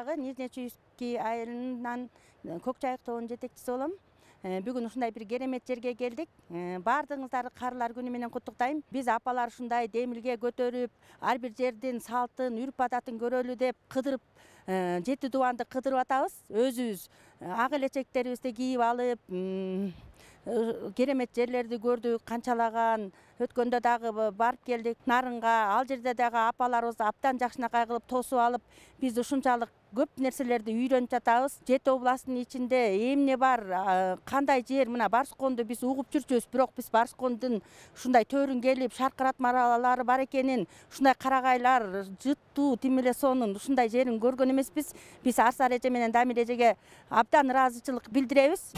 Speaker 11: районундагы Нижнечуйский айылынан Көк Жайык тобунун жетекчиси болом. Бүгүн ушундай бир керемет жерге келдик. Баардыгыңыздарды Карлар күнү менен куттуктайм. Биз апалар ушундай демилге көтөрүп, ар бир жердин салтын, үрп адатын көрөлү деп кыдырып, жети дубанды кыдырып атабыз. Өзүбүз ак элечектерибизди кийип алып, керемет жерлерди көрдүк, канчалаган. Өткөндө дагы барып келдик Нарынга, ал жерде дагы апаларыбыз абдан жакшынакай кылып тосуп алып, биз ушунчалык көп нерселерди үйрөнүп жатабыз. Жети областынын ичинде эмне бар, кандай жер, мына Барсконду биз угуп жүрчүбүз, бирок биз Барскондун ушундай төрүн келип, шаркыратмалары бар экенин, ушундай карагайлар, жыттуу, тим эле сонун ушундай жерин көргөн эмеспиз. Биз Арсар эже менен Дамир эжеге абдан ыраазычылык билдиребиз.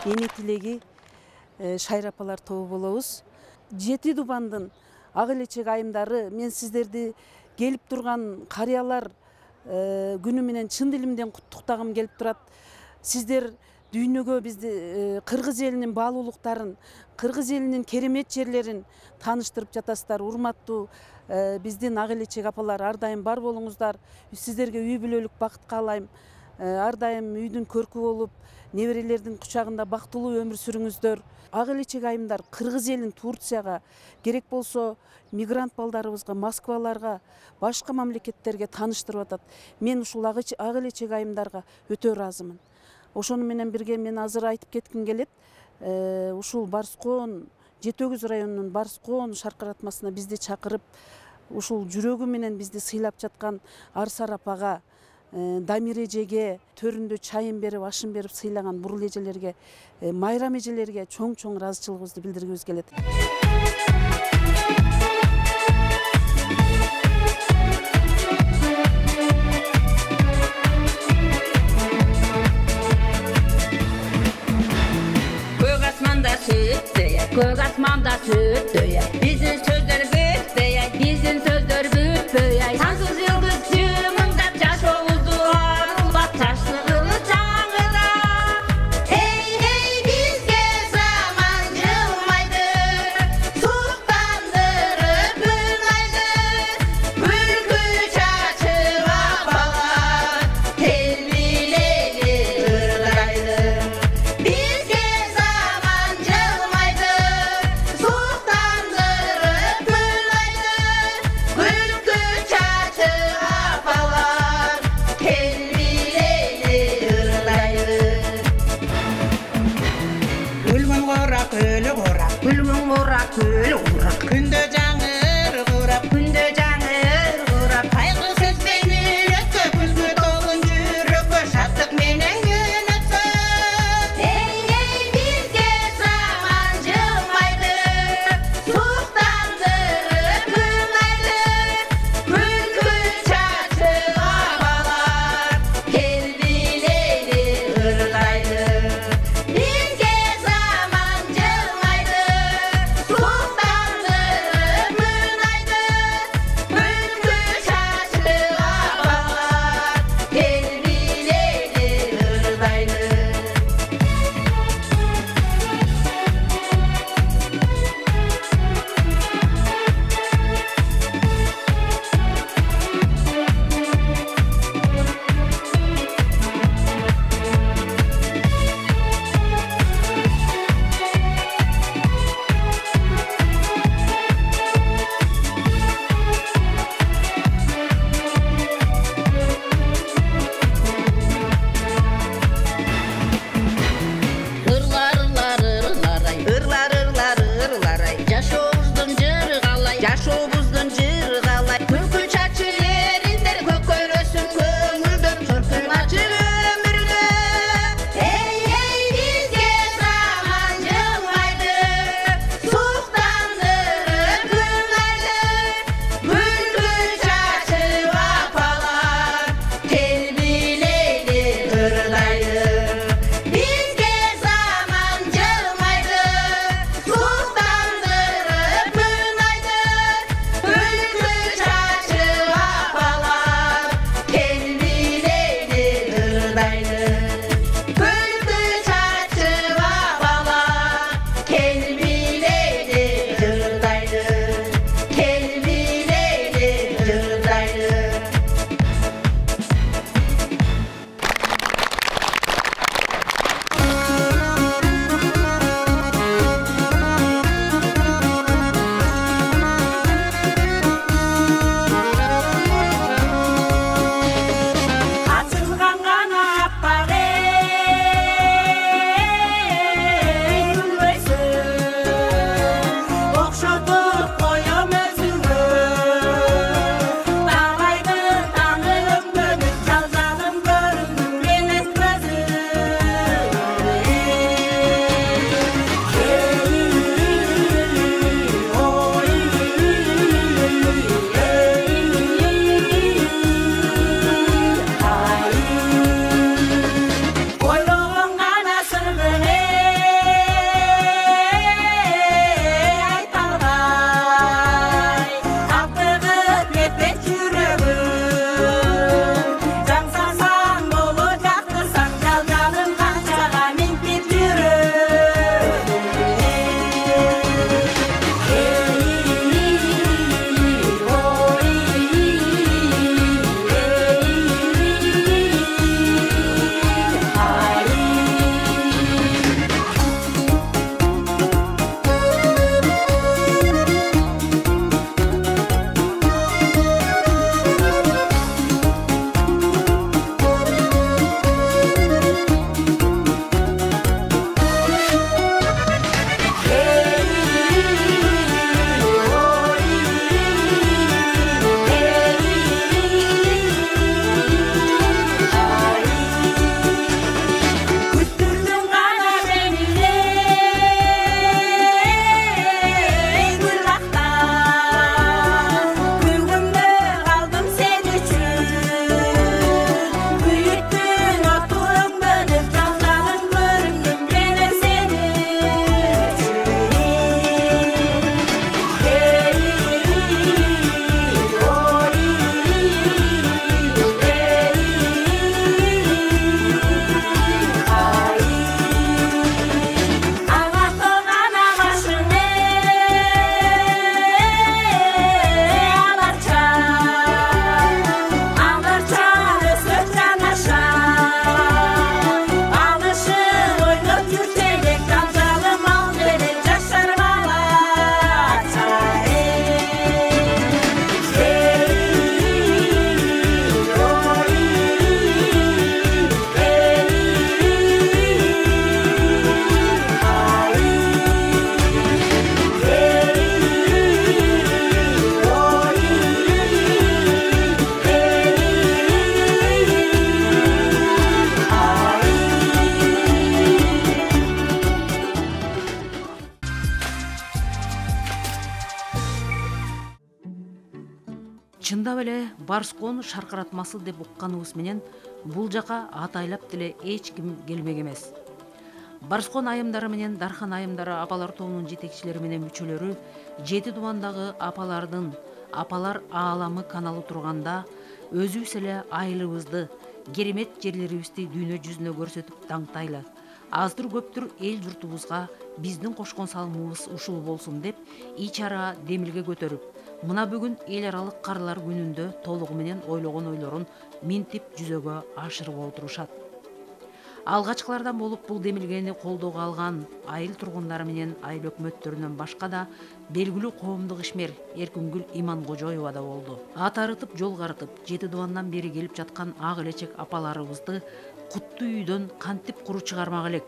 Speaker 12: эми тилеги Шайыр апалар тобу болобуз. Жети дубандын ак элечек айымдары, мен сиздерди келип турган карыялар күнү менен чын дилимден куттуктагым келип турат. Сиздер дүйнөгө бизди Кыргыз элинин баалуулуктарын, Кыргыз элинин керемет жерлерин тааныштырып жатасыздар. Урматтуу биздин ак элечек апалар, ар дайым бар болуңуздар. Сиздерге үй бүлөлүк бакыт каалайм. Ар дайым үйдүн көркү болуп, неберелердин кучагында бактылуу өмүр сүрүңүздөр. Ак элечек айымдар Кыргыз элин Турцияга, керек болсо мигрант балдарыбызга, Москваларга, башка мамлекеттерге тааныштырып атат. Мен ушул ак элечек айымдарга өтө ыраазымын. Ошону менен бирге мен азыр айтып кетким келет. Ушул Барскон, Жети-Өгүз районунун Барскон шаркыратмасына бизди чакырып, ушул жүрөгү менен бизди сыйлап жаткан Арсар апага, Дамир эжеге, төрүндө чайын берип, ашын берип сыйлаган бурул эжелерге, майрам эжелерге чоң ыраазычылыгыбызды билдиргибиз келет.
Speaker 3: Көк асманда сүт дөйәй, біздің сөздер бүтпейәй, сансыз йылдыз жымыңдап жашообузду арыл
Speaker 5: урап көл урап күндө жаңыр урап күндө жаңыр урап кайгы сөз менен өткө күзгү толгун жүрөккө шаттык менен күн өткө эй бизге заман жылмайды суктандырып күн айды күлкү чачып абалар кел билейли ырдайды бизге заман жылмайды суктандырып
Speaker 13: Чындап эле Барскон шаркыратмасы деп укканыбыз менен бул жака атайлап деле эч ким келбек эмес. Барскон айымдары менен Дархан айымдары апалар тобунун жетекчилери менен мүчөлөрү Жети Дубандагы апалардын апалар ааламы каналы турганда өзүбүз эле айылыбызды, керемет жерлерибизди дүйнө жүзүнө көрсөтүп даңктайлы. Аздыр көптүр эл журтубузга биздин кошкон салымыбыз ушул болсун деп ичара демилге көтөрүп, мына бүгүн эл аралык карлар күнүндө толугу менен ойлогон ойлорун минтип жүзөгө ашырып отурушат. Алгачкылардан болуп бул демилгени колдоого алган айыл тургундары менен айыл өкмөттөрүнөн башка да белгилүү коомдук ишмер Эркүнгүл Иманкожоева да болду. Ат арытып, жол карытып, Жети Дубандан бери келип жаткан ак элечек апаларыбызды куттуу үйдөн кантип куру чыгармак элек.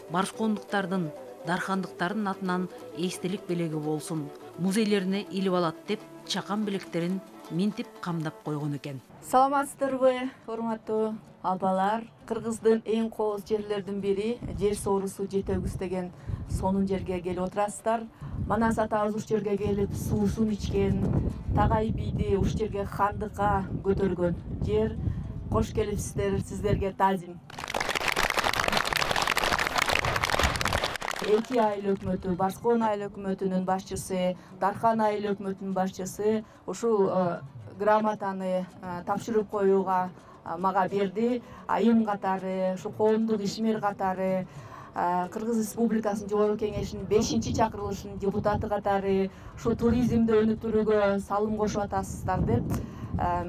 Speaker 13: Барскондуктардын, дархандыктардын атынан эстелик белеги болсун, музейлерине илип алат деп чакан белектерин минтип камдап койгон экен.
Speaker 14: Саламатсыздарбы, урматтуу апалар? Кыргыздын эң кооз жерлердин бири жер соорусу Жетегүз деген сонун жерге келип отурасыздар. Манас атабыз уш жерге келип суусун ичкен, Тагай бийди уш жерге хандыкка көтөргөн жер. Кош келипсиздер, сиздерге тазим. Эки айыл өкмөтү, Барскон айыл өкмөтүнүн башчысы, Дархан айыл өкмөтүнүн башчысы ушул грамотаны тапшырып коюуга мага берди. Айым катары, ушу коомдук ишмер катары, Кыргыз Республикасынын Жогорку Кеңешинин 5-чакырылышынын депутаты катары ушу туризмди өнүктүрүүгө салым кошуп атасыздар деп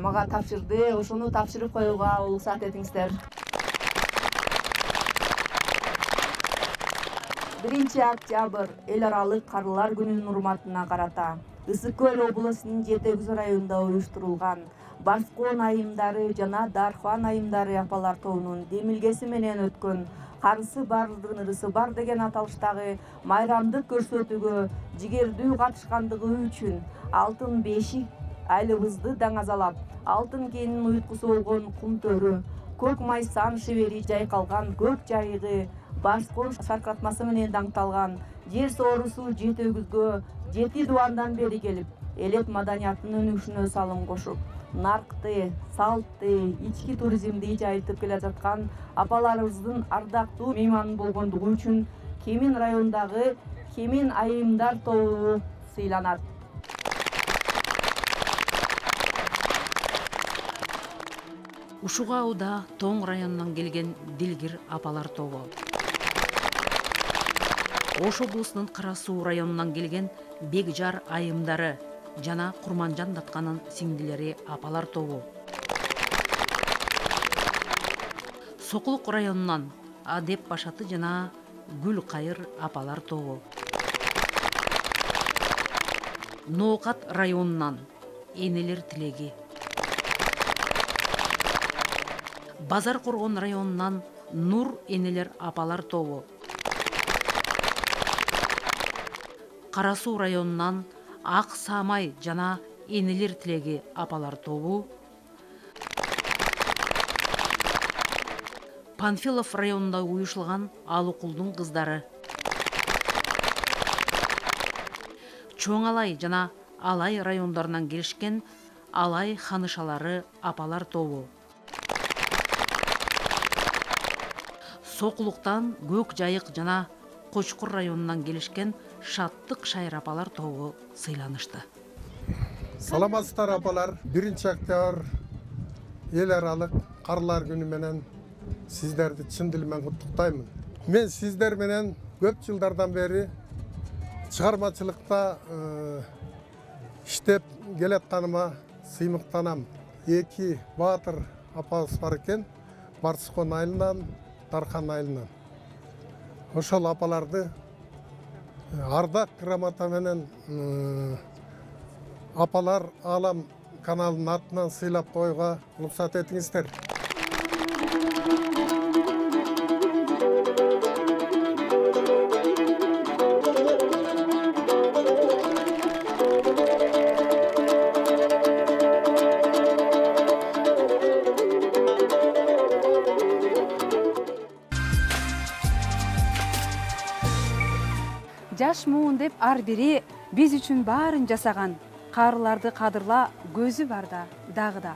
Speaker 14: мага тапшырды. Ошону тапшырып коюуга уруксат этиңиздер. 1 октябрь эл аралык карлар күнүнүн урматына карата Ысык Көл облусунун Жетегүз районунда уюштурулган Барскон айымдары жана Дархан айымдары апалар тобунун демилгеси менен өткөн Карысы бардын ырысы бар деген аталыштагы майрамдык көрсөтүүгө жигердүү катышкандыгы үчүн алтын бешик айылыбызды даңазалап, алтын кенин уюткусу болгон кум төрү, көк майсан шебери жайкалган көк жайыгы, Барскон шаркыратмасы менен даңкталган жер соорусу Жетегүзгө Жети Дубандан бери келип, элет маданиятынын өнүгүшүнө салым кошуп, наркты, салтты, ички туризмди жайытып келе жаткан апаларыбыздын ардактуу мейманы болгондугу үчүн Кемин районундагы Кемин айымдар тобу сыйланат.
Speaker 13: Ушуга Ауда Тоң районунан келген Дилгир апалар тобу. Ош облусунун Кара Суу районунан келген Бекжар айымдары жана Курманжан Датканын сиңдилери апалар тобу. Сокулук районунан Адеп Башаты жана Гүл Кайыр апалар тобу. Ноокат районунан Энелер Тилеги. Базар Коргон районунан Нур Энелер апалар тобу. Кара Суу районунан Ак Самай жана Энелер Тилеги апалар тобу. Панфилов районунда уюшулган Алыкулдун кыздары. Чоң Алай жана Алай райондарынан келишкен Алай ханышалары апалар тобу. Сокулуктан Көк Жайык жана Кочкур районунан келишкен Шаттык Шайыр апалар тобу сыйланышты.
Speaker 15: Саламатсыздар апалар, 1 октябрь эл аралык карлар күнү менен сиздерди чын дил менен куттуктаймын. Мен сиздер менен көп жылдардан бери чыгармачылыкта иштеп келатканыма сыймыктанам. 2 баатыр апабыз бар экен, Барскон айылынан, Дархан айылынан. Ошол апаларды ардак грамота менен апалар алам каналынын атынан сыйлап коюуга уруксат этиңиздер.
Speaker 2: Жаш муун деп ар бири биз үчүн баарын жасаган. каарыларды кадырла, көзү барда дагы да.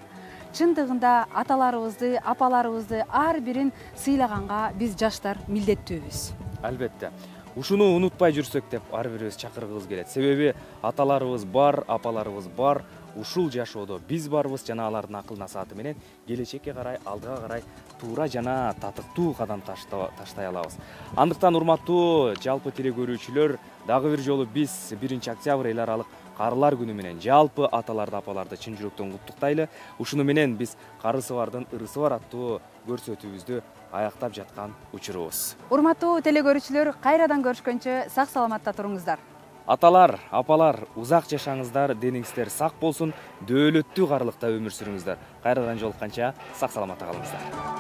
Speaker 2: Чындыгында аталарыбызды, апаларыбызды ар бирин сыйлаганга биз жаштар милдеттүүбүз.
Speaker 1: Албетте. Ушуну унутпай жүрсөк деп ар бирибиз чакыргыбыз келет. Себеби аталарыбыз бар, апаларыбыз бар. Ушул жашоодо биз барбыз жана алардын акыл насааты менен келечекке карай, алдыга карай туура жана татыктуу кадам таштай алабыз. Андыктан урматтуу жалпы теле көрүүчүлөр, дагы бир жолу биз 1 октябрь эл аралык карылар күнү менен жалпы аталарды, апаларды чын жүрөктөн куттуктайлы. Ушуну менен биз карысы бардын ырысы бар аттуу көрсөтүүбүздү аяктап жаткан учурубуз.
Speaker 2: Урматтуу теле көрүүчүлөр, кайрадан көрүшкөнчө сак саламатта туруңуздар.
Speaker 1: Аталар, апалар, узак жашаңыздар, дениңиздер сак болсун, дөөлөттүү карылыкта өмүр сүрүңүздөр. Кайрадан жолукканча сак саламатта калыңыздар.